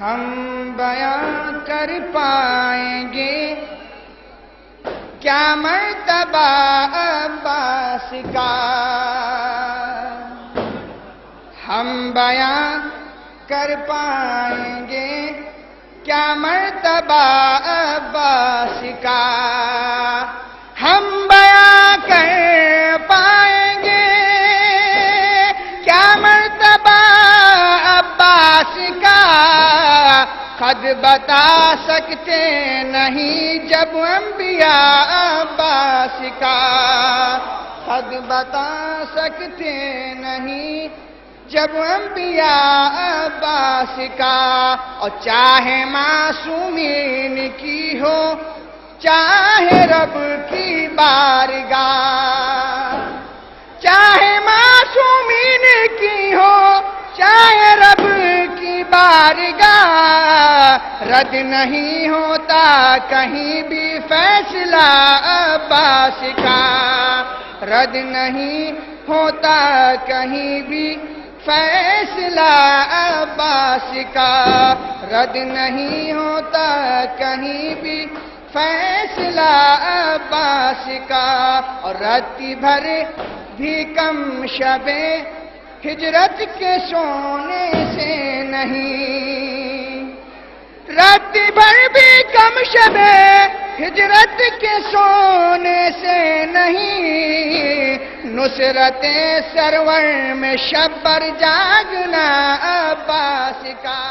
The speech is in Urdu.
ہم بیان کر پائیں گے کیا مرتبہ عباس کا، ہم بیان کر پائیں گے کیا مرتبہ عباس کا، ہم بیان کر پائیں گے کیا مرتبہ عباس کا، خود بتا سکتے نہیں جب انبیاء عباس کا، خود بتا سکتے نہیں جب انبیاء عباس کا، اور چاہے معصومین کی ہو چاہے رب کی بارگاہ، چاہے معصومین کی ہو چاہے رب کی بارگاہ، رد نہیں ہوتا کہیں بھی فیصلہ عباس کا، رد نہیں ہوتا کہیں بھی فیصلہ عباس کا، رد نہیں ہوتا کہیں بھی فیصلہ عباس کا، اور رتی بھر بھی کم شبیں ہجرت کے سونے سے نہیں، رات بھر بھی کم شبیں ہجرت کے سونے سے نہیں، نصرت سرور میں شب پر جاگنا عباس کا۔